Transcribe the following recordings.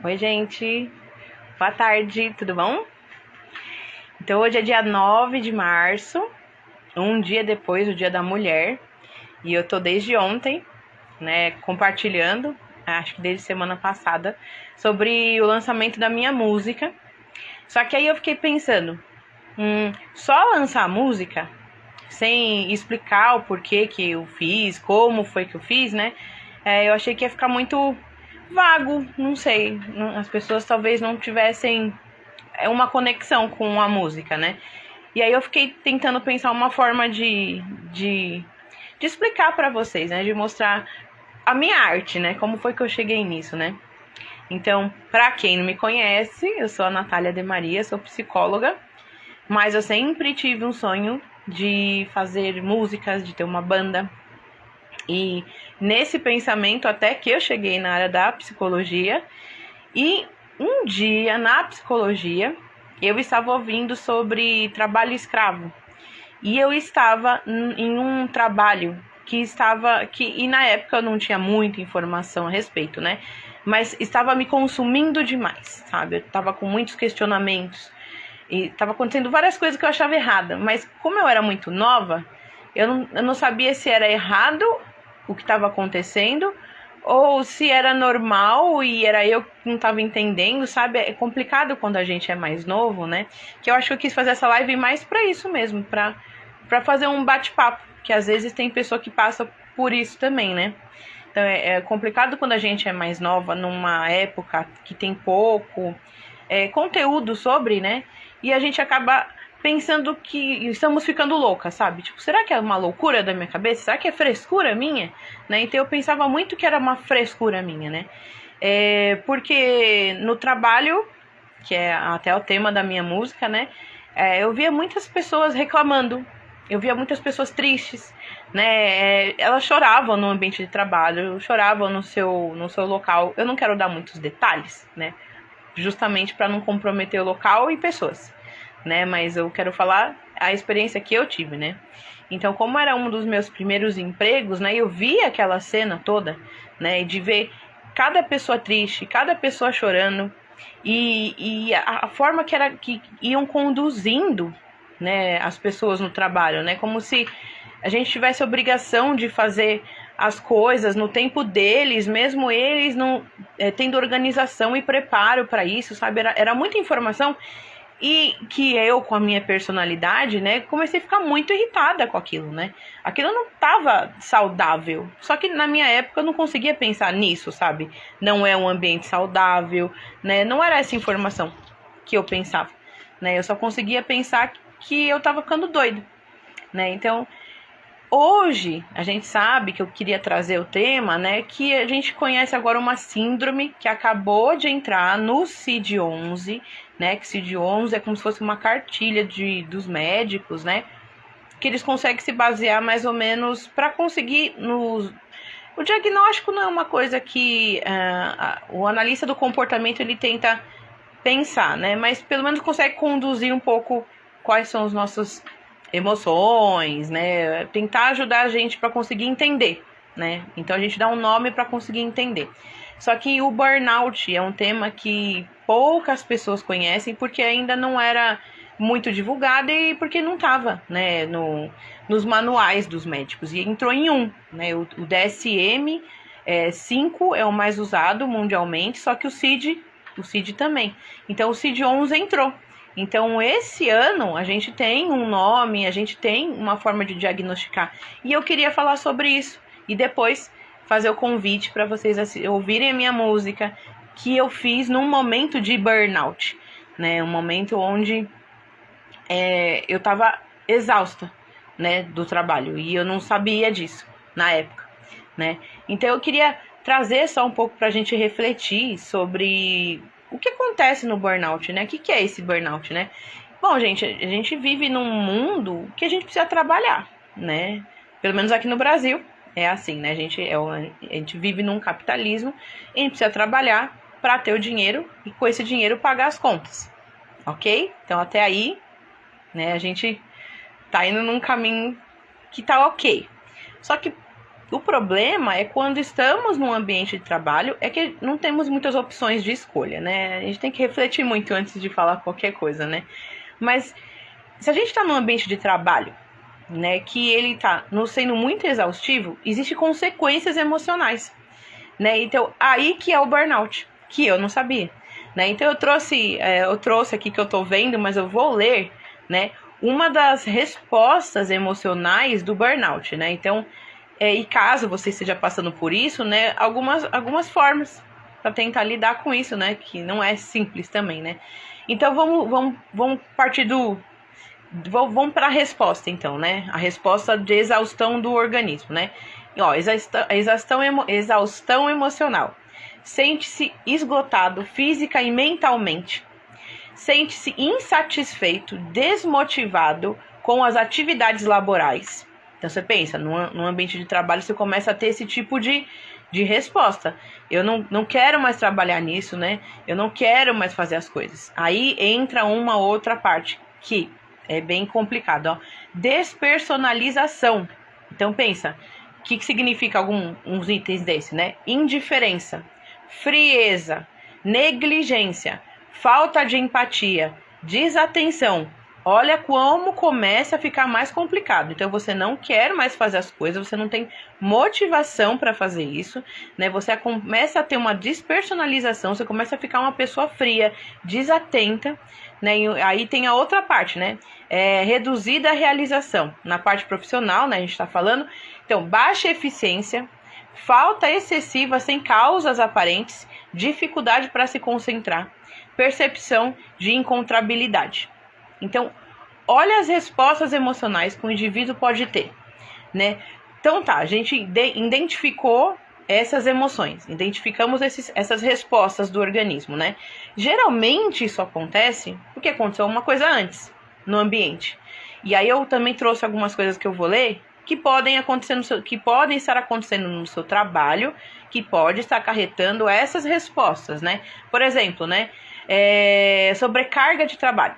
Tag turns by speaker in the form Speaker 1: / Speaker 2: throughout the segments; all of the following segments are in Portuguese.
Speaker 1: Oi, gente. Boa tarde, tudo bom? Então, hoje é dia 9 de março, um dia depois do Dia da Mulher, e eu tô desde ontem, né, compartilhando, acho que desde semana passada, sobre o lançamento da minha música. Só que aí eu fiquei pensando, só lançar a música, sem explicar o porquê que eu fiz, como foi que eu fiz, né? Eu achei que ia ficar muito vago, não sei. As pessoas talvez não tivessem uma conexão com a música, né? E aí eu fiquei tentando pensar uma forma de explicar pra vocês, né? De mostrar a minha arte, né? Como foi que eu cheguei nisso, né? Então, pra quem não me conhece, eu sou a Natália de Maria, sou psicóloga, mas eu sempre tive um sonho de fazer músicas, de ter uma banda. E nesse pensamento até que eu cheguei na área da psicologia. E um dia na psicologia eu estava ouvindo sobre trabalho escravo. E eu estava em um trabalho e na época eu não tinha muita informação a respeito, né? Mas estava me consumindo demais, sabe? Eu estava com muitos questionamentos e estava acontecendo várias coisas que eu achava errada, mas como eu era muito nova, eu não sabia se era errado o que estava acontecendo ou se era normal e era eu que não estava entendendo, sabe? É complicado quando a gente é mais novo, né? Que eu acho que eu quis fazer essa live mais pra isso mesmo, pra fazer um bate-papo, que às vezes tem pessoa que passa por isso também, né? Então é complicado quando a gente é mais nova, numa época que tem pouco conteúdo sobre, né? E a gente acaba pensando que estamos ficando loucas, sabe? Tipo, será que é uma loucura da minha cabeça? Será que é frescura minha? Né? Então eu pensava muito que era uma frescura minha, né? Porque no trabalho, que é até o tema da minha música, né? Eu via muitas pessoas reclamando, eu via muitas pessoas tristes, né? Elas choravam no ambiente de trabalho, choravam no seu local. Eu não quero dar muitos detalhes, né? Justamente para não comprometer o local e pessoas, né? Mas eu quero falar a experiência que eu tive, né? Então, como era um dos meus primeiros empregos, né? Eu via aquela cena toda, né? De ver cada pessoa triste, cada pessoa chorando e a forma que iam conduzindo, né? As pessoas no trabalho, né? Como se a gente tivesse a obrigação de fazer as coisas no tempo deles, mesmo eles não tendo organização e preparo para isso, sabe? Era muita informação e que eu, com a minha personalidade, né, comecei a ficar muito irritada com aquilo, né? Aquilo não tava saudável. Só que na minha época eu não conseguia pensar nisso, sabe? Não é um ambiente saudável, né? Não era essa informação que eu pensava, né? Eu só conseguia pensar que eu tava ficando doida, né? Então, hoje, a gente sabe que eu queria trazer o tema, né, que a gente conhece agora uma síndrome que acabou de entrar no CID-11, né, que CID-11 é como se fosse uma cartilha dos médicos, né, que eles conseguem se basear mais ou menos para conseguir O diagnóstico não é uma coisa que o analista do comportamento ele tenta pensar, né, mas pelo menos consegue conduzir um pouco quais são os nossos emoções, né? Tentar ajudar a gente para conseguir entender, né? Então a gente dá um nome para conseguir entender. Só que o burnout é um tema que poucas pessoas conhecem porque ainda não era muito divulgado e porque não estava, né, nos manuais dos médicos. E entrou em né? O DSM-5 é o mais usado mundialmente, só que o CID também. Então o CID-11 entrou. Então, esse ano, a gente tem um nome, a gente tem uma forma de diagnosticar. E eu queria falar sobre isso. E depois fazer o convite para vocês ouvirem a minha música, que eu fiz num momento de burnout, né? Um momento onde eu estava exausta, né, do trabalho. E eu não sabia disso na época, né? Então, eu queria trazer só um pouco para a gente refletir sobre o que acontece no burnout, né? O que é esse burnout, né? Bom, gente, a gente vive num mundo que a gente precisa trabalhar, né? Pelo menos aqui no Brasil é assim, né? A gente vive num capitalismo e a gente precisa trabalhar para ter o dinheiro e com esse dinheiro pagar as contas, ok? Então até aí, né? A gente tá indo num caminho que tá ok. Só que O problema é quando estamos num ambiente de trabalho, é que não temos muitas opções de escolha, né? A gente tem que refletir muito antes de falar qualquer coisa, né? Mas se a gente está num ambiente de trabalho, né, que ele está sendo muito exaustivo, existem consequências emocionais, né? Então, aí que é o burnout, que eu não sabia, né? Então, eu trouxe aqui que eu tô vendo, mas eu vou ler, né, uma das respostas emocionais do burnout, né? Então, e caso você esteja passando por isso, né, algumas formas para tentar lidar com isso, né, que não é simples também, né? Então, vamos partir vamos para a resposta, então, né? A resposta de exaustão do organismo, né? Ó, exaustão emocional. Sente-se esgotado física e mentalmente. Sente-se insatisfeito, desmotivado com as atividades laborais. Então, você pensa, num ambiente de trabalho, você começa a ter esse tipo de resposta. Eu não quero mais trabalhar nisso, né? Eu não quero mais fazer as coisas. Aí entra uma outra parte que é bem complicado, ó. Despersonalização. Então, pensa, o que significa uns itens desse, né? Indiferença, frieza, negligência, falta de empatia, desatenção. Olha como começa a ficar mais complicado. Então, você não quer mais fazer as coisas, você não tem motivação para fazer isso, né? Você começa a ter uma despersonalização, você começa a ficar uma pessoa fria, desatenta, né? E aí tem a outra parte, né? Reduzida a realização. Na parte profissional, né? A gente está falando. Então, baixa eficiência, falta excessiva sem causas aparentes, dificuldade para se concentrar, percepção de encontrabilidade. Então, olha as respostas emocionais que o indivíduo pode ter, né? Então tá, a gente identificou essas emoções, identificamos essas respostas do organismo, né? Geralmente isso acontece porque aconteceu uma coisa antes no ambiente. E aí eu também trouxe algumas coisas que eu vou ler que podem estar acontecendo no seu trabalho, que pode estar acarretando essas respostas, né? Por exemplo, né? Sobrecarga de trabalho.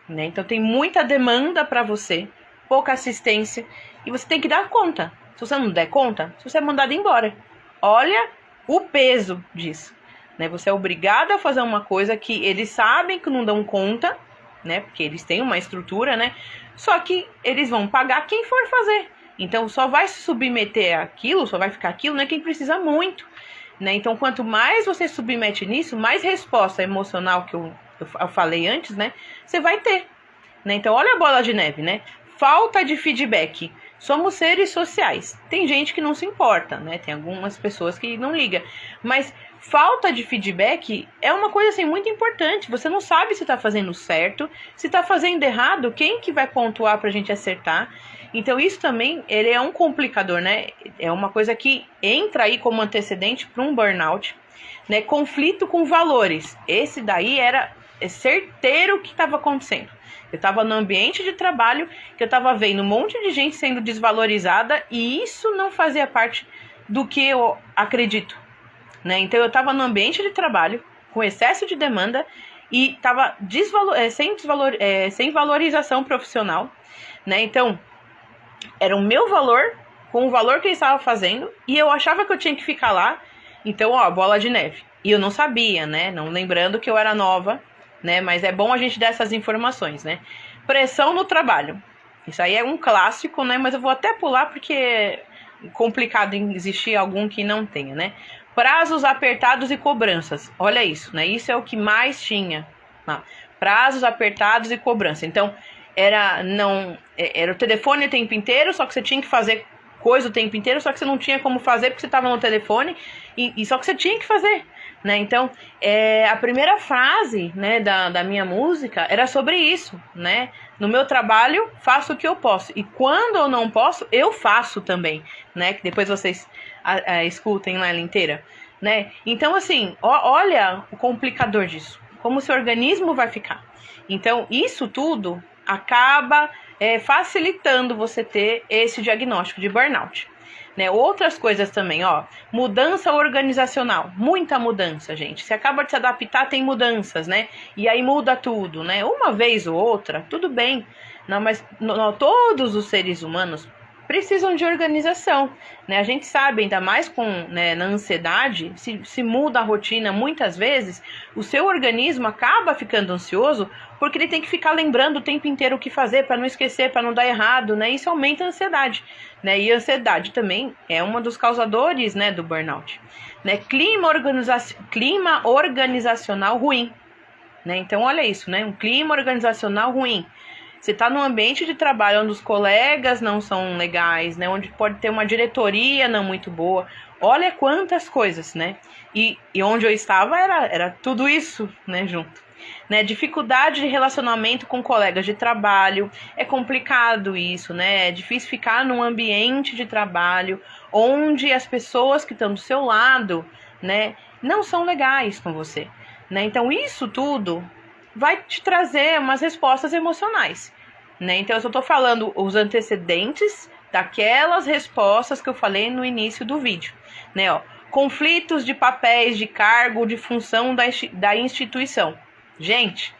Speaker 1: Né? Então tem muita demanda para você, pouca assistência, e você tem que dar conta. Se você não der conta, você é mandado embora. Olha o peso disso, né? Você é obrigado a fazer uma coisa que eles sabem que não dão conta, né? Porque eles têm uma estrutura, né? Só que eles vão pagar quem for fazer. Então só vai se submeter àquilo, só vai ficar aquilo, né? Quem precisa muito, né? Então quanto mais você submete nisso, mais resposta emocional que eu falei antes, né? Você vai ter, né? Então, olha a bola de neve, né? Falta de feedback. Somos seres sociais. Tem gente que não se importa, né? Tem algumas pessoas que não ligam. Mas falta de feedback é uma coisa, assim, muito importante. Você não sabe se tá fazendo certo, se tá fazendo errado, quem que vai pontuar pra gente acertar. Então, isso também, ele é um complicador, né? É uma coisa que entra aí como antecedente para um burnout, né? Conflito com valores. Esse daí era certeiro o que estava acontecendo. Eu estava no ambiente de trabalho, que eu estava vendo um monte de gente sendo desvalorizada, e isso não fazia parte do que eu acredito, né? Então eu estava no ambiente de trabalho, com excesso de demanda, e estava sem valorização profissional, né? Então, era o meu valor, com o valor que eles estavam fazendo, e eu achava que eu tinha que ficar lá. Então, ó, bola de neve. E eu não sabia, né? Não lembrando que eu era nova, né? Mas é bom a gente dar essas informações, né? Pressão no trabalho. Isso aí é um clássico, né? Mas eu vou até pular porque é complicado em existir algum que não tenha, né? Prazos apertados e cobranças. Olha isso, né? Isso é o que mais tinha. Prazos apertados e cobrança. Então, era o telefone o tempo inteiro, só que você tinha que fazer coisa o tempo inteiro, só que você não tinha como fazer porque você estava no telefone, e só que você tinha que fazer, né? Então, a primeira frase, né, da minha música era sobre isso, né? No meu trabalho, faço o que eu posso, e quando eu não posso, eu faço também, né? Que depois vocês escutem lá ela inteira, né? Então, assim, olha o complicador disso, como o seu organismo vai ficar. Então, isso tudo acaba facilitando você ter esse diagnóstico de burnout, né? Outras coisas também, ó, mudança organizacional, muita mudança, gente. Você acaba de se adaptar, tem mudanças, né? E aí muda tudo, né? Uma vez ou outra, tudo bem. Não, mas todos os seres humanos precisam de organização, né? A gente sabe, ainda mais na ansiedade, se muda a rotina muitas vezes, o seu organismo acaba ficando ansioso porque ele tem que ficar lembrando o tempo inteiro o que fazer para não esquecer, para não dar errado, né? Isso aumenta a ansiedade, né? E a ansiedade também é um dos causadores, né, do burnout, né? Clima organizacional ruim, né? Então olha isso, né? Um clima organizacional ruim. Você está num ambiente de trabalho onde os colegas não são legais, né? Onde pode ter uma diretoria não muito boa. Olha quantas coisas, né? E onde eu estava era tudo isso, né, junto. Né? Dificuldade de relacionamento com colegas de trabalho. É complicado isso, né? É difícil ficar num ambiente de trabalho onde as pessoas que estão do seu lado, né, não são legais com você, né? Então isso tudo vai te trazer umas respostas emocionais, né? Então eu só tô falando os antecedentes daquelas respostas que eu falei no início do vídeo, né? Ó, conflitos de papéis, de cargo, de função da instituição. Gente,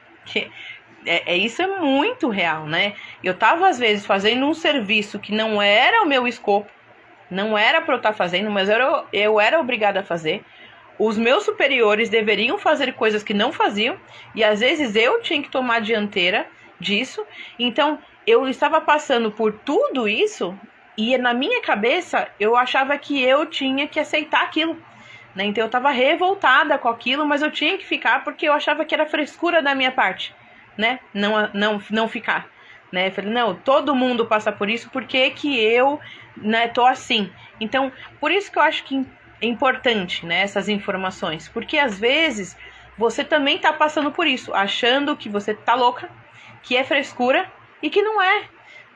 Speaker 1: isso é muito real, né? Eu tava às vezes fazendo um serviço que não era o meu escopo, não era para eu estar fazendo, mas eu era obrigada a fazer. Os meus superiores deveriam fazer coisas que não faziam, e às vezes eu tinha que tomar a dianteira disso. Então eu estava passando por tudo isso, e na minha cabeça eu achava que eu tinha que aceitar aquilo, né? Então eu estava revoltada com aquilo, mas eu tinha que ficar porque eu achava que era frescura da minha parte, né? Não ficar, né? Eu falei, não, todo mundo passa por isso, por que que eu, né, tô assim? Então, por isso que eu acho que é importante, né, essas informações, porque às vezes você também tá passando por isso, achando que você tá louca, que é frescura e que não é,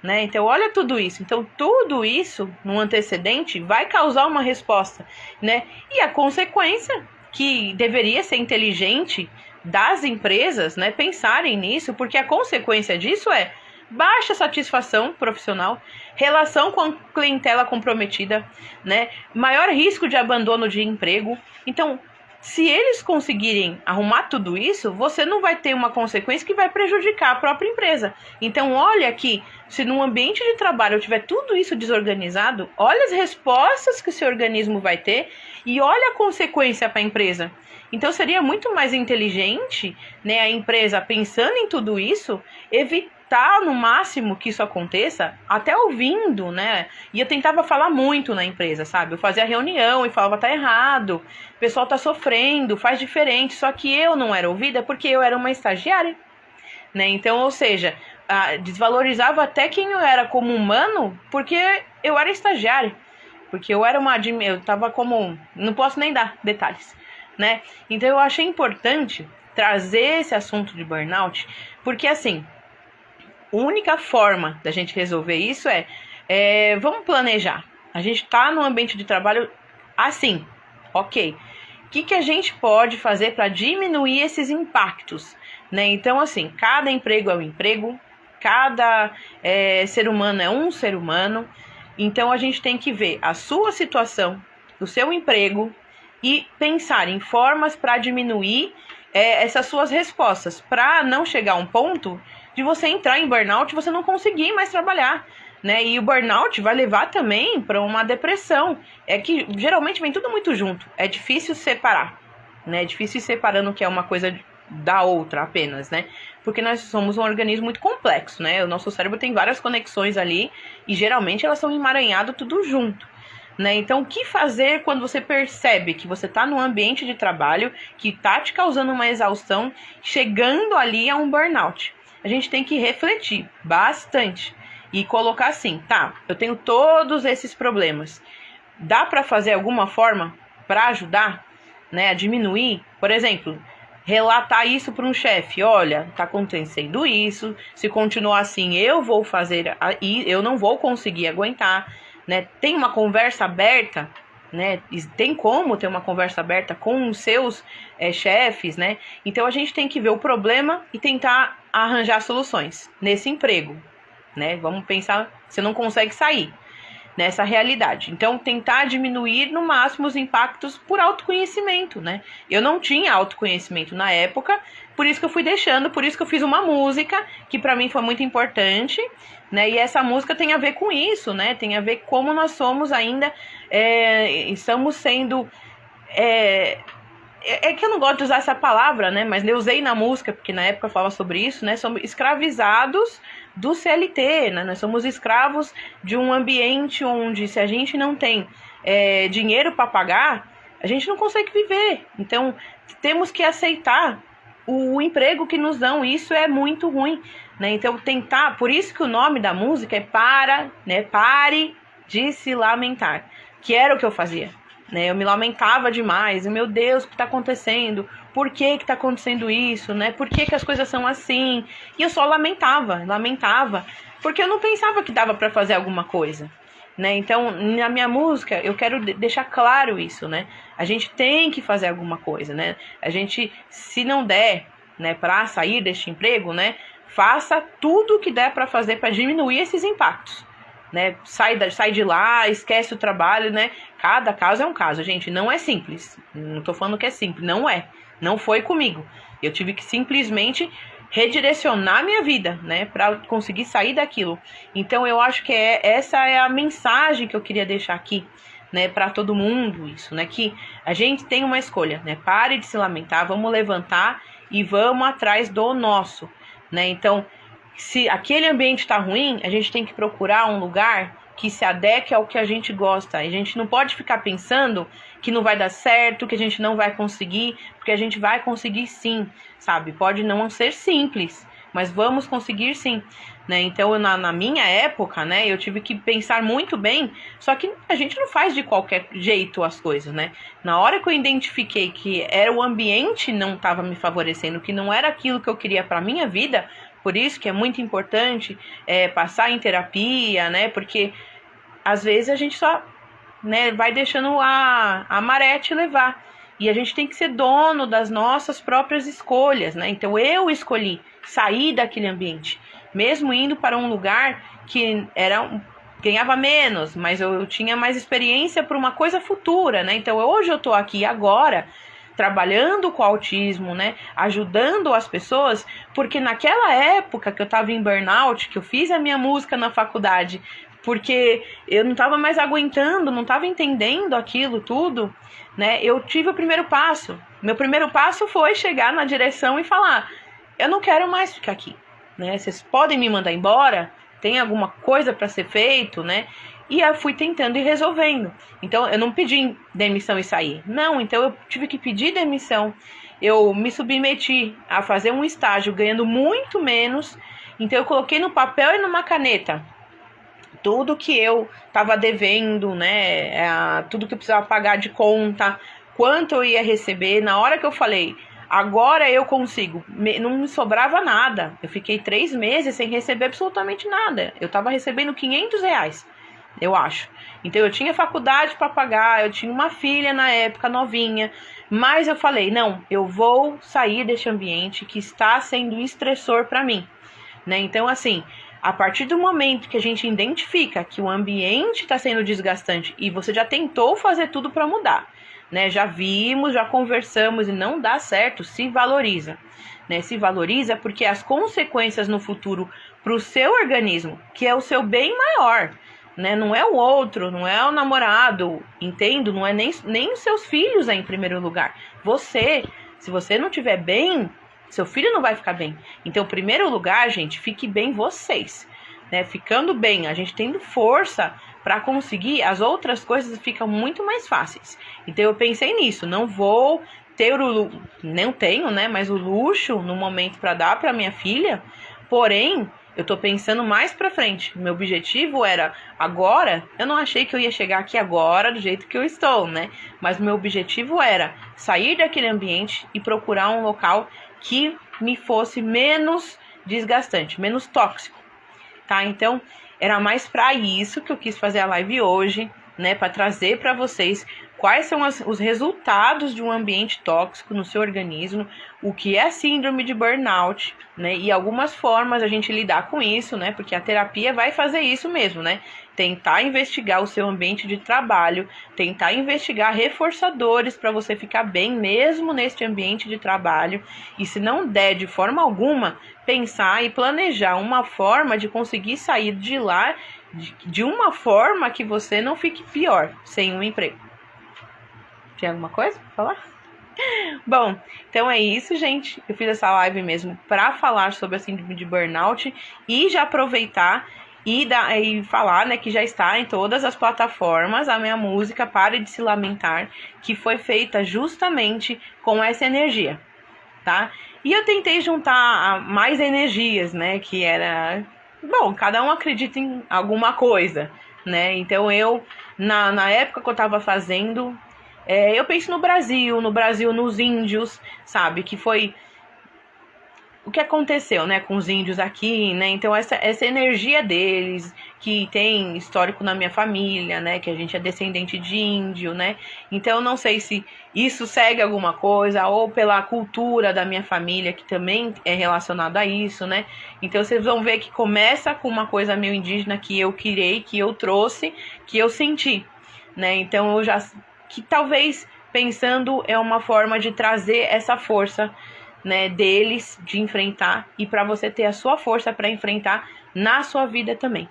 Speaker 1: né? Então olha tudo isso. Então tudo isso no antecedente vai causar uma resposta, né? E a consequência, que deveria ser inteligente das empresas, né, pensarem nisso, porque a consequência disso é baixa satisfação profissional, relação com a clientela comprometida, né? Maior risco de abandono de emprego. Então, se eles conseguirem arrumar tudo isso, você não vai ter uma consequência que vai prejudicar a própria empresa. Então, olha aqui, se no ambiente de trabalho eu tiver tudo isso desorganizado, olha as respostas que o seu organismo vai ter e olha a consequência para a empresa. Então, seria muito mais inteligente, né, a empresa, pensando em tudo isso, evitar no máximo que isso aconteça, até ouvindo, né? E eu tentava falar muito na empresa, sabe? Eu fazia reunião e falava, tá errado, o pessoal tá sofrendo, faz diferente. Só que eu não era ouvida porque eu era uma estagiária, né? Então, ou seja, desvalorizava até quem eu era como humano, porque eu era estagiária, porque eu era eu tava como, não posso nem dar detalhes, né? Então eu achei importante trazer esse assunto de burnout, porque assim, a única forma da gente resolver isso vamos planejar. A gente tá no ambiente de trabalho assim, ok. O que a gente pode fazer para diminuir esses impactos, né? Então, assim, cada emprego é um emprego, cada ser humano é um ser humano. Então, a gente tem que ver a sua situação, o seu emprego e pensar em formas para diminuir essas suas respostas, para não chegar a um ponto de você entrar em burnout e você não conseguir mais trabalhar, né? E o burnout vai levar também para uma depressão. É que geralmente vem tudo muito junto. É difícil separar, né? É difícil ir separando o que é uma coisa da outra apenas, né? Porque nós somos um organismo muito complexo, né? O nosso cérebro tem várias conexões ali e geralmente elas são emaranhadas tudo junto, né? Então, o que fazer quando você percebe que você está num ambiente de trabalho que está te causando uma exaustão, chegando ali a um burnout? A gente tem que refletir bastante e colocar assim, tá, eu tenho todos esses problemas, dá para fazer alguma forma para ajudar, né, a diminuir? Por exemplo, relatar isso para um chefe, olha, tá acontecendo isso, se continuar assim eu vou fazer, eu não vou conseguir aguentar, né? Tem uma conversa aberta, né? Tem como ter uma conversa aberta com os seus chefes, né? Então a gente tem que ver o problema e tentar arranjar soluções nesse emprego, né? Vamos pensar, você não consegue sair, nessa realidade. Então, tentar diminuir no máximo os impactos por autoconhecimento, né? Eu não tinha autoconhecimento na época, por isso que eu fui deixando, por isso que eu fiz uma música, que pra mim foi muito importante, né? E essa música tem a ver com isso, né? Tem a ver como nós somos ainda, estamos sendo... É que eu não gosto de usar essa palavra, né? Mas eu usei na música, porque na época eu falava sobre isso, né? Somos escravizados do CLT, né? Nós somos escravos de um ambiente onde, se a gente não tem dinheiro para pagar, a gente não consegue viver. Então, temos que aceitar o emprego que nos dão. Isso é muito ruim, né? Então, tentar... Por isso que o nome da música é Pare de se lamentar, que era o que eu fazia. Eu me lamentava demais, meu Deus, o que está acontecendo? Por que está acontecendo isso? Né? Por que as coisas são assim? E eu só lamentava, porque eu não pensava que dava para fazer alguma coisa. Né? Então, na minha música, eu quero deixar claro isso, né? A gente tem que fazer alguma coisa, né? A gente, se não der, né, para sair deste emprego, né, faça tudo o que der para fazer para diminuir esses impactos. Né, sai de lá, esquece o trabalho, né? Cada caso é um caso, gente, não é simples. Não tô falando que é simples, não foi comigo. Eu tive que simplesmente redirecionar minha vida, né, para conseguir sair daquilo. Então eu acho que essa é a mensagem que eu queria deixar aqui, né, para todo mundo, isso, né, que a gente tem uma escolha, né? Pare de se lamentar, vamos levantar e vamos atrás do nosso, né? Então, se aquele ambiente está ruim, a gente tem que procurar um lugar que se adeque ao que a gente gosta. A gente não pode ficar pensando que não vai dar certo, que a gente não vai conseguir, porque a gente vai conseguir sim, sabe? Pode não ser simples, mas vamos conseguir sim, né? Então, na minha época, né, eu tive que pensar muito bem, só que a gente não faz de qualquer jeito as coisas, né? Na hora que eu identifiquei que era o ambiente não estava me favorecendo, que não era aquilo que eu queria para minha vida. Por isso que é muito importante passar em terapia, né? Porque às vezes a gente só, né, vai deixando a maré te levar. E a gente tem que ser dono das nossas próprias escolhas, né? Então eu escolhi sair daquele ambiente, mesmo indo para um lugar que ganhava menos, mas eu tinha mais experiência para uma coisa futura, né? Então hoje eu tô aqui agora, trabalhando com autismo, né, ajudando as pessoas, porque naquela época que eu estava em burnout, que eu fiz a minha música na faculdade, porque eu não estava mais aguentando, não estava entendendo aquilo tudo, né, eu tive o primeiro passo. Meu primeiro passo foi chegar na direção e falar, eu não quero mais ficar aqui, né, vocês podem me mandar embora, tem alguma coisa para ser feito, né? E eu fui tentando e resolvendo. Então, eu não pedi demissão e sair. Não, então eu tive que pedir demissão. Eu me submeti a fazer um estágio ganhando muito menos. Então, eu coloquei no papel e numa caneta tudo que eu estava devendo, né? Tudo que eu precisava pagar de conta, quanto eu ia receber. Na hora que eu falei, agora eu consigo, não me sobrava nada. Eu fiquei 3 meses sem receber absolutamente nada. Eu estava recebendo R$500. Eu acho. Então eu tinha faculdade para pagar, eu tinha uma filha na época novinha, mas eu falei, não, eu vou sair deste ambiente que está sendo estressor para mim, né? Então assim, a partir do momento que a gente identifica que o ambiente está sendo desgastante e você já tentou fazer tudo para mudar, né? Já vimos, já conversamos e não dá certo, se valoriza, né? Se valoriza porque as consequências no futuro para o seu organismo, que é o seu bem maior, né? Não é o outro, não é o namorado, entendo? Não é nem os seus filhos em primeiro lugar. Você, se você não estiver bem, seu filho não vai ficar bem. Então, em primeiro lugar, gente, fique bem vocês, né? Ficando bem, a gente tendo força para conseguir, as outras coisas ficam muito mais fáceis. Então, eu pensei nisso, não vou ter não tenho, né? Mas o luxo no momento para dar para minha filha, porém, eu tô pensando mais pra frente. Meu objetivo era agora, eu não achei que eu ia chegar aqui agora do jeito que eu estou, né? Mas meu objetivo era sair daquele ambiente e procurar um local que me fosse menos desgastante, menos tóxico, tá? Então, era mais pra isso que eu quis fazer a live hoje, né? Pra trazer pra vocês, quais são os resultados de um ambiente tóxico no seu organismo, o que é síndrome de burnout, né? E algumas formas a gente lidar com isso, né? Porque a terapia vai fazer isso mesmo, né? Tentar investigar o seu ambiente de trabalho, tentar investigar reforçadores para você ficar bem mesmo neste ambiente de trabalho. E se não der de forma alguma, pensar e planejar uma forma de conseguir sair de lá de uma forma que você não fique pior, sem um emprego. Tem alguma coisa pra falar? Bom, então é isso, gente. Eu fiz essa live mesmo para falar sobre a síndrome de burnout e já aproveitar e falar, né, que já está em todas as plataformas a minha música Pare de Se Lamentar, que foi feita justamente com essa energia, tá? E eu tentei juntar mais energias, né, que era... Bom, cada um acredita em alguma coisa, né? Então eu, na época que eu tava fazendo, eu penso no Brasil nos índios, sabe? Que foi o que aconteceu, né, com os índios aqui, né? Então essa energia deles, que tem histórico na minha família, né, que a gente é descendente de índio, né? Então eu não sei se isso segue alguma coisa ou pela cultura da minha família, que também é relacionada a isso, né? Então vocês vão ver que começa com uma coisa meio indígena que eu criei, que eu trouxe, que eu senti, né? Então eu já, que talvez pensando é uma forma de trazer essa força, né, deles, de enfrentar, e para você ter a sua força para enfrentar na sua vida também.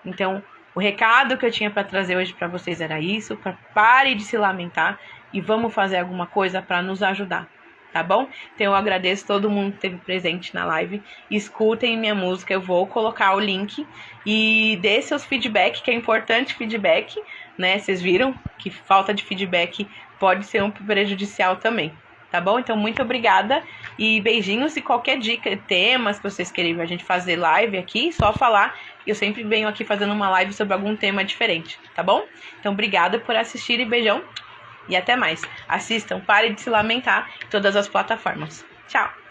Speaker 1: Então, o recado que eu tinha para trazer hoje para vocês era isso, pare de se lamentar e vamos fazer alguma coisa para nos ajudar, tá bom? Então eu agradeço todo mundo que esteve presente na live, escutem minha música, eu vou colocar o link e dê seus feedback, que é importante feedback, né? Vocês viram que falta de feedback pode ser um prejudicial também. Tá bom? Então, muito obrigada e beijinhos. E qualquer dica, temas que vocês querem a gente fazer live aqui, só falar. Eu sempre venho aqui fazendo uma live sobre algum tema diferente, tá bom? Então, obrigada por assistir e beijão. E até mais. Assistam, Pare de Se Lamentar em todas as plataformas. Tchau!